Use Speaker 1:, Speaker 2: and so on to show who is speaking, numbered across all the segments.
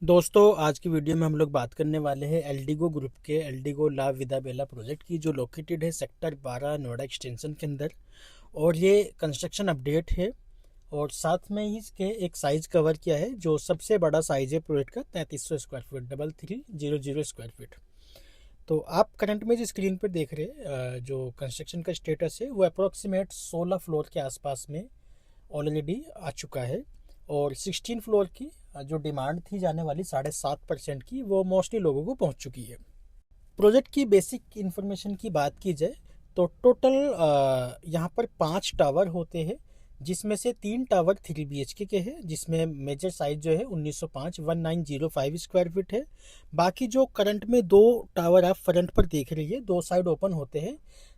Speaker 1: दोस्तों आज की वीडियो में हम लोग बात करने वाले हैं एल्डिगो ग्रुप के एल्डिगो ला विदा बेला प्रोजेक्ट की, जो लोकेटेड है सेक्टर 12 नोएडा एक्सटेंशन के अंदर। और ये कंस्ट्रक्शन अपडेट है और साथ में ही इसके एक साइज कवर किया है। जो सबसे बड़ा साइज है प्रोजेक्ट का 3300 स्क्वायर फीट 3300 स्क्वायर फीट। तो आप करंट में जो स्क्रीन पर देख रहे हैं जो कंस्ट्रक्शन का स्टेटस है वो अप्रोक्सीमेट 16 फ्लोर के आसपास में ऑलरेडी आ चुका है। और 16 फ्लोर की जो डिमांड थी जाने वाली 7.5% की, वो मोस्टली लोगों को पहुंच चुकी है। प्रोजेक्ट की बेसिक इन्फॉर्मेशन की बात की जाए तो टोटल यहाँ पर 5 टावर होते हैं, जिसमें से 3 टावर 3 BHK के हैं, जिसमें मेजर साइज जो है 1905 स्क्वायर फीट है। बाकी जो करंट में 2 टावर आप फ्रंट पर देख रही है, 2 साइड ओपन होते हैं,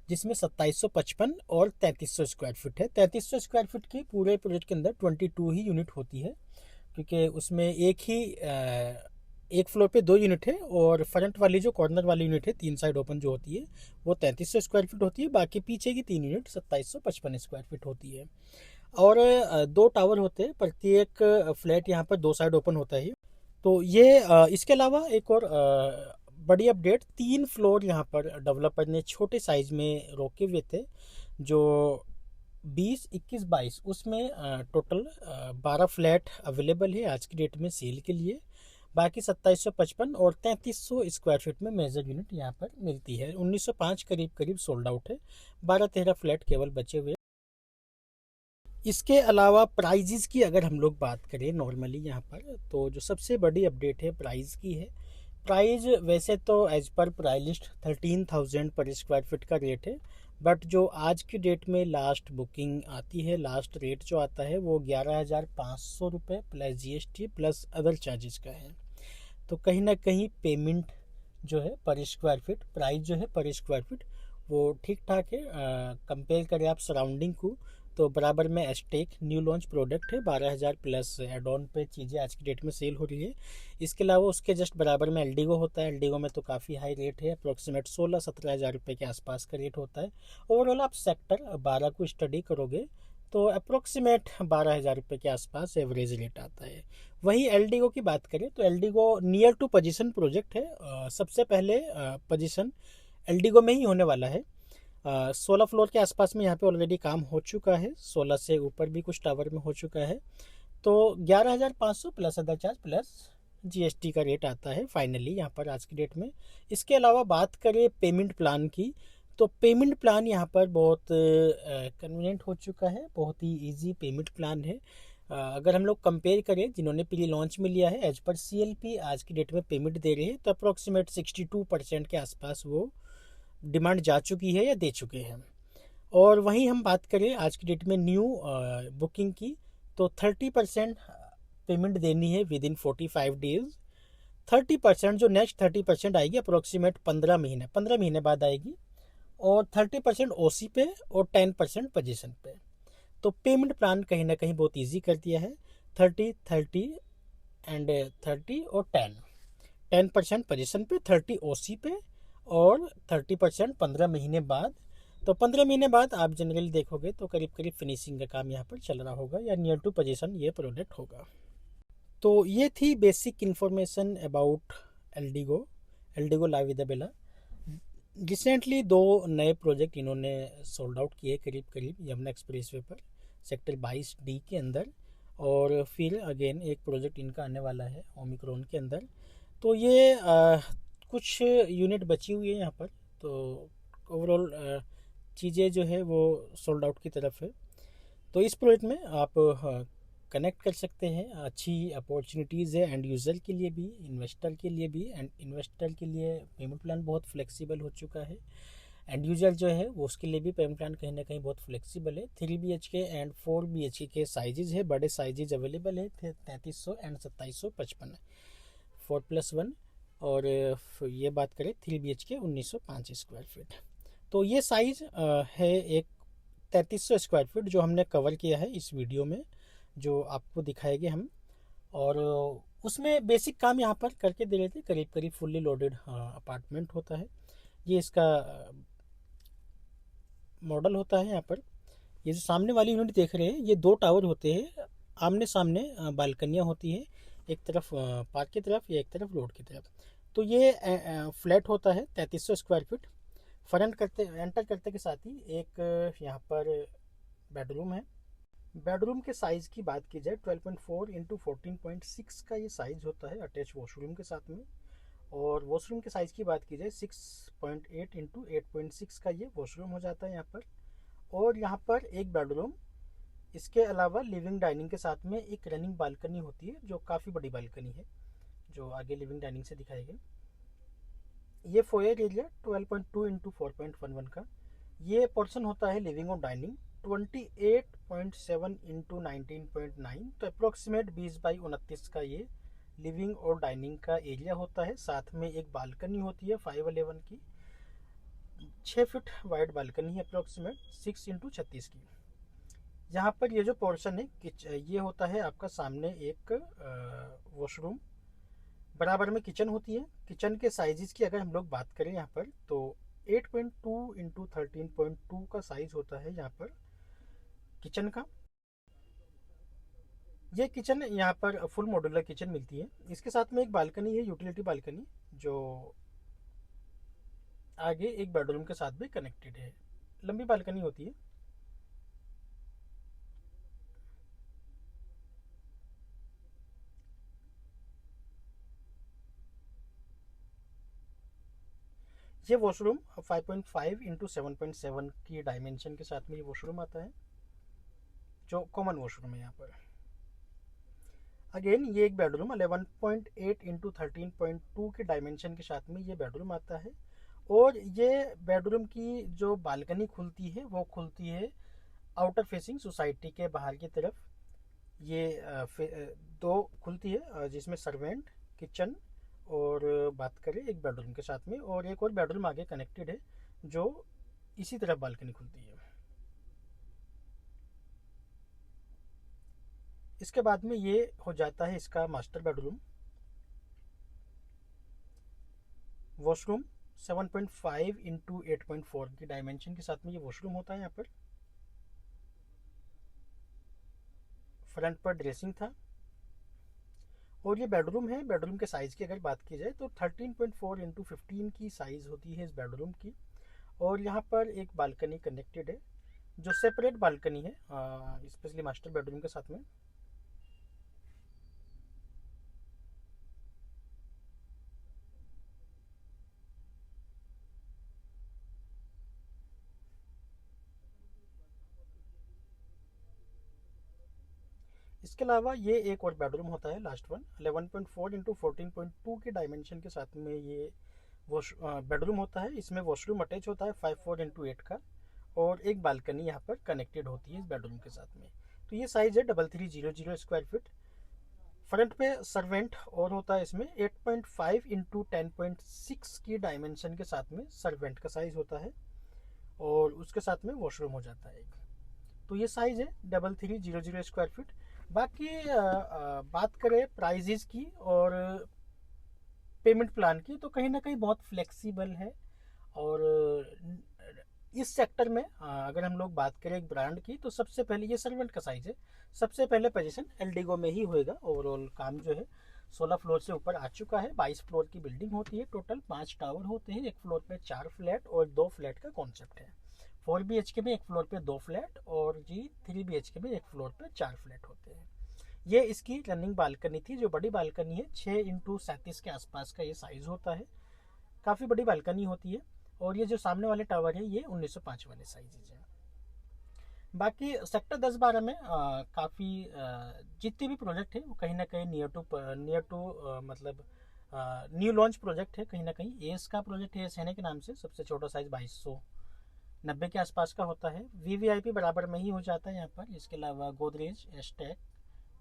Speaker 1: जिसमें 2755 और 3300 स्क्वायर फीट है। 3300 स्क्वायर फीट की पूरे प्रोजेक्ट के अंदर 22 ही यूनिट होती है, क्योंकि उसमें एक फ्लोर पे 2 यूनिट है। और फ्रंट वाली जो कॉर्नर वाली यूनिट है 3 साइड ओपन जो होती है वो 3300 स्क्वायर फीट होती है। बाकी पीछे की 3 यूनिट 2755 स्क्वायर फीट होती है। और 2 टावर होते हैं, प्रत्येक फ्लैट यहाँ पर 2 साइड ओपन होता है। तो ये इसके अलावा एक और बड़ी अपडेट, 3 फ्लोर यहाँ पर डेवलपर ने छोटे साइज में रोके हुए थे, जो 20, 21, 22 उसमें टोटल 12 फ्लैट अवेलेबल है आज की डेट में सेल के लिए। बाकी 2755 और 3300 स्क्वायर फीट में मेजर यूनिट यहाँ पर मिलती है। 1905 करीब करीब सोल्ड आउट है, 12-13 फ्लैट केवल बचे हुए। इसके अलावा प्राइजेस की अगर हम लोग बात करें नॉर्मली यहाँ पर, तो जो सबसे बड़ी अपडेट है प्राइस की है। प्राइस वैसे तो एज पर प्राइस लिस्ट 13,000 पर स्क्वायर फीट का रेट है, बट जो आज की डेट में लास्ट बुकिंग आती है, लास्ट रेट जो आता है वो 11,500 रुपये plus GST plus other charges का है। तो कहीं ना कहीं पेमेंट जो है पर स्क्वायर फीट, प्राइस जो है पर स्क्वायर फीट, वो ठीक ठाक है। कंपेयर करें आप सराउंडिंग को तो बराबर में एस्टेक न्यू लॉन्च प्रोडक्ट है, 12,000 प्लस एड ऑन पे चीज़ें आज की डेट में सेल हो रही है। इसके अलावा उसके जस्ट बराबर में एल्डिगो होता है। एल्डिगो में तो काफ़ी हाई रेट है, अप्रोक्सीमेट 16-17 हज़ार रुपये के आसपास का रेट होता है। ओवरऑल आप सेक्टर 12 को स्टडी करोगे तो अप्रोक्सीमेट 12,000 रुपये के आसपास एवरेज रेट आता है। वहीं एल्डिगो की बात करें तो एल्डिगो नियर टू पोजीशन प्रोजेक्ट है। सबसे पहले पोजीशन एल्डिगो में ही होने वाला है। 16 फ्लोर के आसपास में यहाँ पे ऑलरेडी काम हो चुका है, 16 से ऊपर भी कुछ टावर में हो चुका है। तो 11,500 plus other charge plus GST का रेट आता है फाइनली यहाँ पर आज की डेट में। इसके अलावा बात करें पेमेंट प्लान की, तो पेमेंट प्लान यहाँ पर बहुत कन्वीनियंट हो चुका है, बहुत ही इजी पेमेंट प्लान है। अगर हम लोग कंपेयर करें जिन्होंने प्री लॉन्च में लिया है, एज पर CLP आज की डेट में पेमेंट दे रहे हैं, तो अप्रोक्सीमेट 62% के आसपास वो डिमांड जा चुकी है या दे चुके हैं। और वहीं हम बात करें आज की डेट में न्यू बुकिंग की, तो 30% पेमेंट देनी है विद इन 45 डेज। 30% जो नेक्स्ट 30% आएगी अप्रोक्सीमेट 15 महीने बाद आएगी। और 30% OC पे और 10% पोजीशन पे। तो पेमेंट प्लान कहीं ना कहीं बहुत इजी कर दिया है। 30, 30 एंड 30 और 10% पोजीशन पे, 30 OC पे और 30% 15 महीने बाद। तो 15 महीने बाद आप जनरली देखोगे तो करीब करीब फिनिशिंग का काम यहाँ पर चल रहा होगा या नियर टू पोजीशन ये प्रोडक्ट होगा। तो ये थी बेसिक इन्फॉर्मेशन अबाउट एल्डिगो ला विदा बेला। रिसेंटली 2 नए प्रोजेक्ट इन्होंने सोल्ड आउट किए करीब करीब यमुना एक्सप्रेसवे पर सेक्टर 22D के अंदर। और फिर अगेन एक प्रोजेक्ट इनका आने वाला है ओमिक्रॉन के अंदर। तो ये कुछ यूनिट बची हुई है यहाँ पर। तो ओवरऑल चीज़ें जो है वो सोल्ड आउट की तरफ है। तो इस प्रोजेक्ट में आप कनेक्ट कर सकते हैं। अच्छी अपॉर्चुनिटीज़ है एंड यूज़र के लिए भी, इन्वेस्टर के लिए भी। एंड इन्वेस्टर के लिए पेमेंट प्लान बहुत फ्लेक्सिबल हो चुका है। एंड यूज़र जो है वो उसके लिए भी पेमेंट प्लान कहीं ना कहीं बहुत फ्लेक्सिबल है। 3 BHK एंड 4 BHK के साइजेज है, बड़े साइजेज अवेलेबल है 3300 एंड 2755 4+1। और ये बात करें 3 BHK 1905 स्क्वायर फीट। तो ये साइज़ है एक 3300 स्क्वायर फीट जो हमने कवर किया है इस वीडियो में, जो आपको दिखाएंगे हम। और उसमें बेसिक काम यहाँ पर करके दे रहे थे, करीब करीब फुल्ली लोडेड अपार्टमेंट होता है। ये इसका मॉडल होता है यहाँ पर। ये जो सामने वाली यूनिट देख रहे हैं, ये 2 टावर होते हैं, आमने सामने बालकनियाँ होती है। एक तरफ पार्क की तरफ या एक तरफ रोड की तरफ। तो ये फ्लैट होता है 3300 स्क्वायर फीट। फ्रंट करते एंटर करते के साथ ही एक यहाँ पर बेडरूम है। बेडरूम के साइज़ की बात की जाए 12.4 इंटू 14.6 का ये साइज़ होता है अटैच वॉशरूम के साथ में। और वॉशरूम के साइज़ की बात की जाए 6.8 इंटू 8.6 का ये वॉशरूम हो जाता है यहाँ पर। और यहाँ पर एक बेडरूम, इसके अलावा लिविंग डाइनिंग के साथ में एक रनिंग बालकनी होती है जो काफ़ी बड़ी बालकनी है, जो आगे लिविंग डाइनिंग से दिखाई गई। ये फोयर एरिया 12.2 इंटू 4.11 का ये पोर्शन होता है लिविंग और डाइनिंग। 28.7 इंटू 19.9, तो अप्रोक्सीमेट 20 बाई 29 का ये लिविंग और डाइनिंग का एरिया होता है। साथ में एक बालकनी होती है 511 की, 6 फीट वाइड बालकनी है अप्रोक्सीमेट 6 इंटू 36 की। यहाँ पर ये जो पोर्शन है ये होता है आपका सामने एक वॉशरूम, बराबर में किचन होती है। किचन के साइजेस की अगर हम लोग बात करें यहाँ पर तो 8.2 इंटू 13.2 का साइज होता है यहाँ पर किचन का। ये किचन यहाँ पर फुल मॉड्यूलर किचन मिलती है। इसके साथ में एक बालकनी है, यूटिलिटी बालकनी, जो आगे एक बेडरूम के साथ भी कनेक्टेड है। लंबी बालकनी होती है। ये वॉशरूम 5.5 इंटू 7.7 की डायमेंशन के साथ में ये वॉशरूम आता है, जो कॉमन वॉशरूम है यहाँ पर। अगेन ये एक बेडरूम 11.8 इंटू 13.2 के डायमेंशन के साथ में ये बेडरूम आता है। और ये बेडरूम की जो बालकनी खुलती है वो खुलती है आउटर फेसिंग सोसाइटी के बाहर की तरफ। ये दो खुलती है जिसमें सर्वेंट, किचन और बात करें एक बेडरूम के साथ में, और एक और बेडरूम आगे कनेक्टेड है जो इसी तरफ बालकनी खुलती है। इसके बाद में ये हो जाता है इसका मास्टर बेडरूम। वॉशरूम 7.5 इंटू 8.4 की डायमेंशन के साथ में ये वॉशरूम होता है यहाँ पर। फ्रंट पर ड्रेसिंग था। और ये बेडरूम है। बेडरूम के साइज़ की अगर बात की जाए तो 13.4 इंटू 15 की साइज़ होती है इस बेडरूम की। और यहाँ पर एक बालकनी कनेक्टेड है जो सेपरेट बालकनी है स्पेशली मास्टर बेडरूम के साथ में। इसके अलावा ये एक और बेडरूम होता है लास्ट वन 11.4 इंटू 14.2 के डायमेंशन के साथ में ये वॉश बेडरूम होता है। इसमें वॉशरूम अटैच होता है 54 इंटू 8 का। और एक बालकनी यहाँ पर कनेक्टेड होती है इस बेडरूम के साथ में। तो ये साइज़ है 3300 स्क्वायर फीट। फ्रंट पे सर्वेंट और होता है इसमें 8.5 इंटू 10.6 की डायमेंशन के साथ में सर्वेंट का साइज़ होता है। और उसके साथ में वॉशरूम हो जाता है एक। तो ये साइज़ है 3300 स्क्वायर फीट। बाकी बात करें प्राइजेस की और पेमेंट प्लान की तो कहीं ना कहीं बहुत फ्लेक्सिबल है। और इस सेक्टर में अगर हम लोग बात करें एक ब्रांड की तो सबसे पहले ये सर्वेंट का साइज़ है, सबसे पहले पोजीशन एल्डिगो में ही होएगा। ओवरऑल काम जो है 16 फ्लोर से ऊपर आ चुका है। 22 फ्लोर की बिल्डिंग होती है। टोटल 5 टावर होते हैं। एक फ्लोर पे 4 फ्लैट और 2 फ्लैट का कॉन्सेप्ट है। 4 BHK में एक फ्लोर पे 2 फ्लैट और 3 BHK में एक फ्लोर पे 4 फ्लैट होते हैं। ये इसकी रनिंग बालकनी थी, जो बड़ी बालकनी है 6 इंटू 37 के आसपास का ये साइज़ होता है। काफ़ी बड़ी बालकनी होती है। और ये जो सामने वाले टावर है ये 1905 वाले साइजेज है। बाकी सेक्टर 10-12 में काफ़ी जितने भी प्रोजेक्ट है वो कहीं ना कहीं नियर टू मतलब न्यू लॉन्च प्रोजेक्ट है। कहीं ना कहीं एस का प्रोजेक्ट है, एस के नाम से। सबसे छोटा साइज़ 2290 के आसपास का होता है। VVIP बराबर में ही हो जाता है यहाँ पर। इसके अलावा गोदरेज, एस्टेक,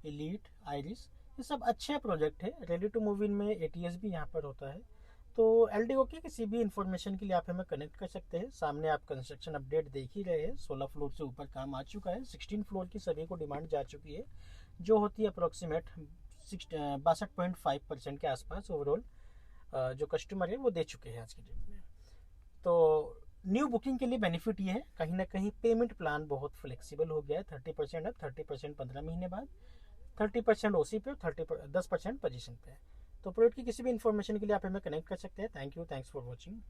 Speaker 1: एलीट, आइरिस, ये सब अच्छे प्रोजेक्ट है। रेडी टू मूव इन में ATS भी यहाँ पर होता है। तो एलडीओ की किसी भी इंफॉर्मेशन के लिए आप हमें कनेक्ट कर सकते हैं। सामने आप कंस्ट्रक्शन अपडेट देख ही रहे हैं। 16 फ्लोर से ऊपर काम आ चुका है। 16 फ्लोर की सभी को डिमांड जा चुकी है, जो होती है अप्रोक्सीमेट 62.5% के आसपास। ओवरऑल जो कस्टमर है वो दे चुके हैं आज की डेट में। तो न्यू बुकिंग के लिए बेनिफिट ये है, कहीं ना कहीं पेमेंट प्लान बहुत फ्लेक्सिबल हो गया है। 30% अब, 30% 15 महीने बाद, 30% ओसी पे, 10% पोजीशन पे है। तो प्रोडक्ट की किसी भी इन्फॉर्मेशन के लिए आप हमें कनेक्ट कर सकते हैं। Thank you, thanks for watching.